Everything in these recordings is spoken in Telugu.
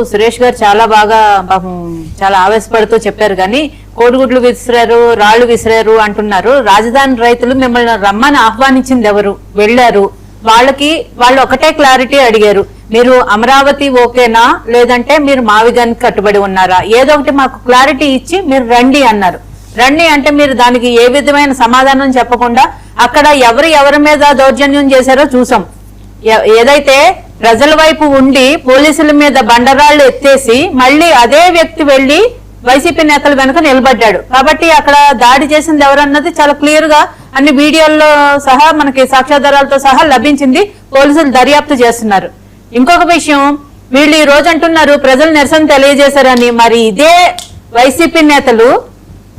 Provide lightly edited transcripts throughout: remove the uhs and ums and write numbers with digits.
సురేష్ గారు చాలా బాగా పాపం చాలా ఆవేశపడుతూ చెప్పారు కానీ కోడిగుడ్లు విసిరారు, రాళ్లు విసిరారు అంటున్నారు. రాజధాని రైతులు మిమ్మల్ని రమ్మని ఆహ్వానించింది ఎవరు? వెళ్లారు. వాళ్ళు ఒకటే క్లారిటీ అడిగారు, మీరు అమరావతి ఓకేనా లేదంటే మీరు మావిగానికి కట్టుబడి ఉన్నారా, ఏదో ఒకటి మాకు క్లారిటీ ఇచ్చి మీరు రండి అన్నారు. రండి అంటే మీరు దానికి ఏ విధమైన సమాధానం చెప్పకుండా అక్కడ ఎవరి మీద దౌర్జన్యం చేశారో చూసాం. ఏదైతే ప్రజల వైపు ఉండి పోలీసుల మీద బండరాళ్లు ఎత్తేసి మళ్ళీ అదే వ్యక్తి వెళ్లి వైసీపీ నేతల వెనుక నిలబడ్డాడు. కాబట్టి అక్కడ దాడి చేసింది ఎవరన్నది చాలా క్లియర్ గా అన్ని వీడియోల్లో సహా మనకి సాక్ష్యాధారాలతో సహా లభించింది. పోలీసులు దర్యాప్తు చేస్తున్నారు. ఇంకొక విషయం, వీళ్ళు ఈ రోజు అంటున్నారు ప్రజలు నిరసన తెలియజేశారని. మరి ఇదే వైసీపీ నేతలు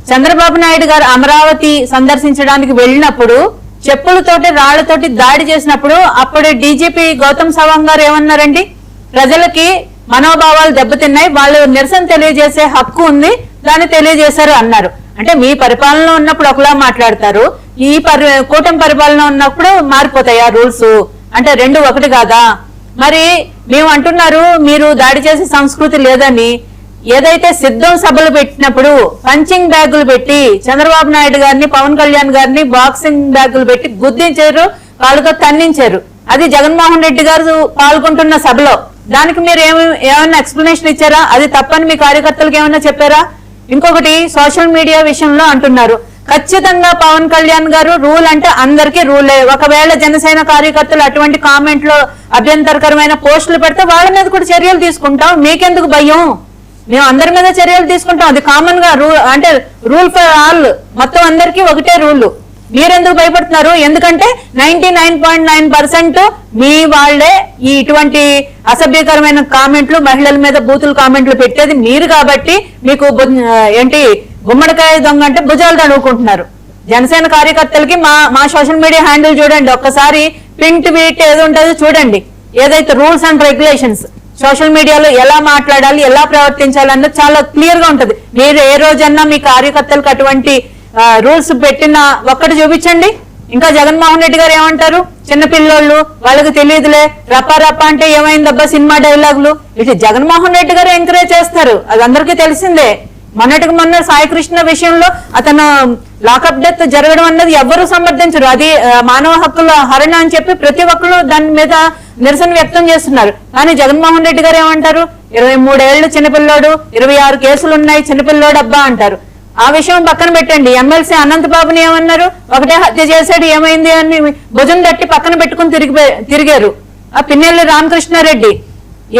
చంద్రబాబు నాయుడు గారు అమరావతి సందర్శించడానికి వెళ్ళినప్పుడు చెప్పులతోటి రాళ్లతోటి దాడి చేసినప్పుడు అప్పుడు డీజీపీ గౌతమ్ సవాంగ్ గారు ఏమన్నారండి? ప్రజలకి మనోభావాలు దెబ్బతిన్నాయి, వాళ్ళు నిరసన తెలియజేసే హక్కు ఉంది, దాన్ని తెలియజేశారు అన్నారు. అంటే మీ పరిపాలనలో ఉన్నప్పుడు ఒకలా మాట్లాడతారు, ఈ కూటమి పరిపాలన ఉన్నప్పుడు మారిపోతాయా రూల్స్? అంటే రెండు ఒకటి కాదా? మరి మేము అంటున్నారు మీరు దాడి చేసే సంస్కృతి లేదని. ఏదైతే సిద్ధం సభలు పెట్టినప్పుడు పంచింగ్ బ్యాగులు పెట్టి చంద్రబాబు నాయుడు గారిని, పవన్ కళ్యాణ్ గారిని బాక్సింగ్ బ్యాగులు పెట్టి గుద్దించారు, కాళ్ళతో తన్నించారు. అది జగన్మోహన్ రెడ్డి గారు పాల్గొంటున్న సభలో. దానికి మీరు ఏమైనా ఎక్స్ప్లెనేషన్ ఇచ్చారా? అది తప్పని మీ కార్యకర్తలకు ఏమైనా చెప్పారా? ఇంకొకటి, సోషల్ మీడియా విషయంలో అంటున్నారు ఖచ్చితంగా పవన్ కళ్యాణ్ గారు రూల్ అంటే అందరికీ రూలే. ఒకవేళ జనసేన కార్యకర్తలు అటువంటి కామెంట్లో అభ్యంతరకరమైన పోస్టులు పెడితే వాళ్ళ మీద కూడా చర్యలు తీసుకుంటాం. మీకెందుకు భయం? మేము అందరి మీద చర్యలు తీసుకుంటాం. అది కామన్ గా అంటే రూల్ ఫర్ ఆల్, మొత్తం అందరికీ ఒకటే రూల్. మీరెందుకు భయపడుతున్నారు? ఎందుకంటే 99.9% మీ వాళ్లే ఈ ఇటువంటి అసభ్యకరమైన కామెంట్లు, మహిళల మీద బూతులు కామెంట్లు పెట్టేది మీరు కాబట్టి మీకు ఏంటి గుమ్మడికాయ దొంగ అంటే భుజాలు తడువుకుంటున్నారు. జనసేన కార్యకర్తలకి మా సోషల్ మీడియా హ్యాండిల్ చూడండి, ఒక్కసారి పిన్ ట్వీట్ ఏది ఉంటుందో చూడండి. ఏదైతే రూల్స్ అండ్ రెగ్యులేషన్స్ సోషల్ మీడియాలో ఎలా మాట్లాడాలి, ఎలా ప్రవర్తించాలి అన్నది చాలా క్లియర్ గా ఉంటది. మీరు ఏ రోజన్నా మీ కార్యకర్తలకు అటువంటి రూల్స్ పెట్టిన ఒక్కటి చూపించండి. ఇంకా జగన్మోహన్ రెడ్డి గారు ఏమంటారు, చిన్నపిల్లోళ్ళు వాళ్ళకి తెలియదులే, రప్పా రప్పా అంటే ఏమైందబ్బా సినిమా డైలాగులు, ఇటు జగన్మోహన్ రెడ్డి గారు ఎంకరేజ్ చేస్తారు, అది అందరికీ తెలిసిందే. మొన్నటికి మొన్న సాయి కృష్ణ విషయంలో అతను లాకప్ డెత్ జరగడం అన్నది ఎవ్వరూ సమర్థించరు. అది మానవ హక్కుల హరణ అని చెప్పి ప్రతి ఒక్కరు దాని మీద నిరసన వ్యక్తం చేస్తున్నారు. కానీ జగన్మోహన్ రెడ్డి గారు ఏమంటారు, 23 ఏళ్లు చిన్నపిల్లోడు, 26 కేసులు ఉన్నాయి, చిన్నపిల్లోడు అబ్బా అంటారు. ఆ విషయం పక్కన పెట్టండి. ఎమ్మెల్సీ అనంతబాబుని ఏమన్నారు, ఒకటే హత్య చేశాడు ఏమైంది అని భుజం తట్టి పక్కన పెట్టుకుని తిరిగారు. ఆ పిన్నెల్లి రామకృష్ణారెడ్డి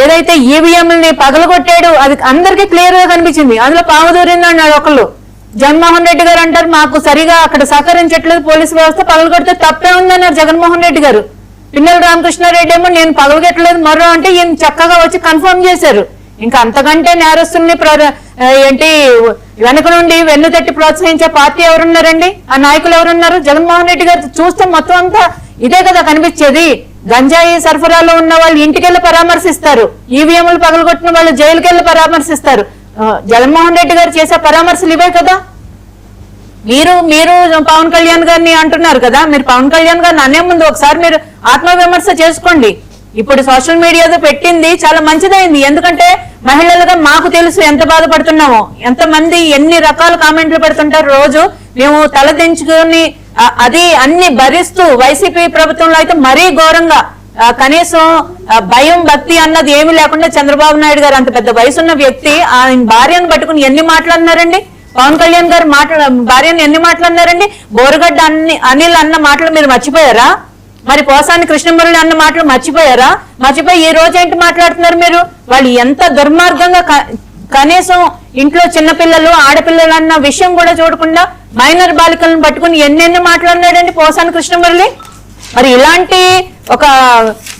ఏదైతే ఈవీఎంని పగలగొట్టాడు అది అందరికీ క్లియర్ గా కనిపించింది. అందులో పావుదూరింది అన్నాడు ఒకళ్ళు. జగన్మోహన్ రెడ్డి గారు అంటారు మాకు సరిగా అక్కడ సహకరించట్లేదు పోలీసు వ్యవస్థ, పగలగొడితే తప్పే ఉందన్నారు జగన్మోహన్ రెడ్డి గారు. పిన్నెల్లి రామకృష్ణారెడ్డి ఏమో నేను పగలగొట్టలేదు మరో అంటే ఈయన చక్కగా వచ్చి కన్ఫర్మ్ చేశారు. ఇంకా అంతకంటే నేరస్తుల్ని ఏంటి వెనక నుండి వెన్ను తట్టి ప్రోత్సహించే పార్టీ ఎవరున్నారండి? ఆ నాయకులు ఎవరున్నారు? జగన్మోహన్ రెడ్డి గారు చూస్తే మొత్తం అంతా ఇదే కదా కనిపించేది. గంజాయి సరఫరాలో ఉన్న వాళ్ళు ఇంటికెళ్ళి పరామర్శిస్తారు, ఈవీఎంలు పగలగొట్టిన వాళ్ళు జైలుకెళ్ళి పరామర్శిస్తారు. జగన్మోహన్ రెడ్డి గారు చేసే పరామర్శలు ఇవే కదా. మీరు పవన్ కళ్యాణ్ గారిని అంటున్నారు కదా, మీరు పవన్ కళ్యాణ్ గారిని అనే ముందు ఒకసారి మీరు ఆత్మవిమర్శ చేసుకోండి. ఇప్పుడు సోషల్ మీడియాలో పెట్టింది చాలా మంచిదైంది. ఎందుకంటే మహిళలుగా మాకు తెలుసు ఎంత బాధపడుతున్నామో, ఎంతమంది ఎన్ని రకాల కామెంట్లు పెడుతుంటారు రోజు. మేము తలదించుకుని అది అన్ని భరిస్తూ, వైసీపీ ప్రభుత్వంలో అయితే మరీ ఘోరంగా కనీసం భయం భక్తి అన్నది ఏమీ లేకుండా చంద్రబాబు నాయుడు గారు అంత పెద్ద వయసున్న వ్యక్తి ఆయన భార్యను పట్టుకుని ఎన్ని మాట్లాడినారండి? పవన్ కళ్యాణ్ గారు భార్యను ఎన్ని మాట్లాడినారండి? బోరుగడ్డ అనిల్ అన్న మాటలు మీరు మర్చిపోయారా? మరి పోసాని కృష్ణమురళి అన్న మాటలు మర్చిపోయారా? మర్చిపోయి ఈ రోజు ఏంటి మాట్లాడుతున్నారు మీరు? వాళ్ళు ఎంత దుర్మార్గంగా కనీసం ఇంట్లో చిన్నపిల్లలు ఆడపిల్లలు అన్న విషయం కూడా చూడకుండా మైనర్ బాలికలను పట్టుకుని ఎన్నెన్ని మాట్లాడినాడండి పోసాని కృష్ణమురళి. మరి ఇలాంటి ఒక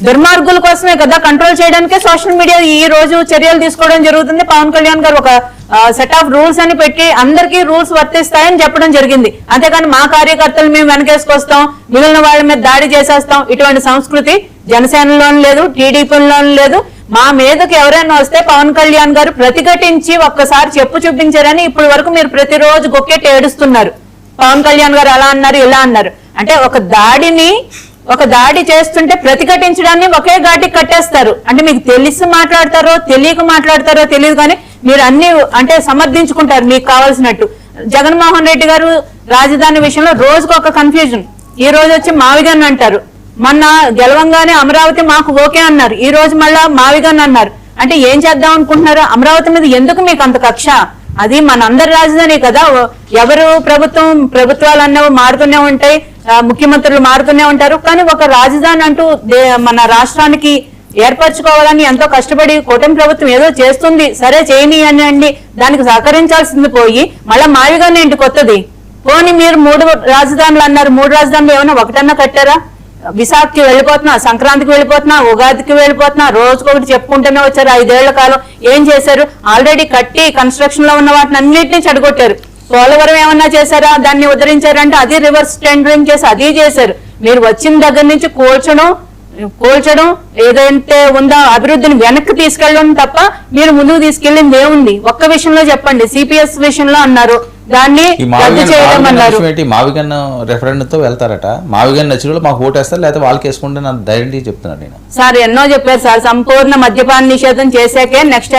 దుర్మార్గుల కోసమే కదా కంట్రోల్ చేయడానికే సోషల్ మీడియా ఈ రోజు చర్యలు తీసుకోవడం జరుగుతుంది. పవన్ కళ్యాణ్ గారు ఒక సెట్ ఆఫ్ రూల్స్ అని పెట్టి అందరికీ రూల్స్ వర్తిస్తాయని చెప్పడం జరిగింది. అంతేకాని మా కార్యకర్తలు మేము వెనకేసుకొస్తాం, మిగిలిన వాళ్ళ మీద దాడి చేసేస్తాం, ఇటువంటి సంస్కృతి జనసేనలోనూ లేదు, టీడీపీలోనూ లేదు. మా మీదకి ఎవరైనా వస్తే పవన్ కళ్యాణ్ గారు ప్రతిఘటించి ఒక్కసారి చెప్పు చూపించారని ఇప్పటి వరకు మీరు ప్రతిరోజు గొక్కెట్టి ఏడుస్తున్నారు. పవన్ కళ్యాణ్ గారు అలా అన్నారు ఇలా అన్నారు అంటే ఒక దాడిని ఒక దాడి చేస్తుంటే ప్రతిఘటించడాన్ని ఒకే ఘాటికి కట్టేస్తారు. అంటే మీకు తెలిసి మాట్లాడతారో తెలియక మాట్లాడతారో తెలియదు, కానీ మీరు అన్ని అంటే సమర్థించుకుంటారు మీకు కావాల్సినట్టు. జగన్మోహన్ రెడ్డి గారు రాజధాని విషయంలో రోజుకు ఒక కన్ఫ్యూజన్. ఈ రోజు వచ్చి మావిగన్ అంటారు, మొన్న గెలవంగానే అమరావతి మాకు ఓకే అన్నారు, ఈ రోజు మళ్ళా మావిగన్ అన్నారు. అంటే ఏం చేద్దాం అనుకుంటున్నారు? అమరావతి మీద ఎందుకు మీకు అంత కక్ష? అది మన అందరి రాజధాని కదా. ఎవరు ప్రభుత్వాలు అన్నవి మారుతూనే ఉంటాయి, ముఖ్యమంత్రులు మారుతూనే ఉంటారు, కానీ ఒక రాజధాని అంటూ మన రాష్ట్రానికి ఏర్పరచుకోవాలని ఎంతో కష్టపడి కూటమి ప్రభుత్వం ఏదో చేస్తుంది, సరే చేయని అనండి, దానికి సహకరించాల్సింది పోయి మళ్ళా మావిగానే ఏంటి కొత్తది? పోనీ మీరు 3 రాజధానులు అన్నారు, 3 రాజధానులు ఏమైనా ఒకటన్నా కట్టారా? విశాఖకి వెళ్ళిపోతున్నా, సంక్రాంతికి వెళ్ళిపోతున్నా, ఉగాదికి వెళ్ళిపోతున్నా, రోజుకొకటి చెప్పుకుంటూనే వచ్చారు. 5 ఏళ్ల కాలం ఏం చేశారు? ఆల్రెడీ కట్టి కన్స్ట్రక్షన్ లో ఉన్న వాటిని అన్నింటినీ చెడగొట్టారు. పోలవరం ఏమన్నా చేశారా? దాన్ని ఉద్ధరించారంటే అది రివర్స్ టెండరింగ్ చేసి అది చేశారు. మీరు వచ్చిన దగ్గర నుంచి కూల్చడం ఏదైతే ఉందో అభివృద్ధిని వెనక్కి తీసుకెళ్ళడం తప్ప మీరు ముందుకు తీసుకెళ్ళింది ఏముంది? ఒక్క విషయంలో చెప్పండి. సిపిఎస్ విషయంలో అన్నారు, దాన్ని రద్దు చేయడం అన్నారు. మావిగన్ రెఫరెండం తో వెళ్తారట, మావిగన్ నచ్చిన మాకు ఓటేస్తారు, లేకపోతే వాళ్ళకి వేసుకుంటే ధైర్యం చెప్తున్నాను నేను. సార్ ఎన్నో చెప్పారు సార్, సంపూర్ణ మద్యపాన నిషేధం చేశాకే నెక్స్ట్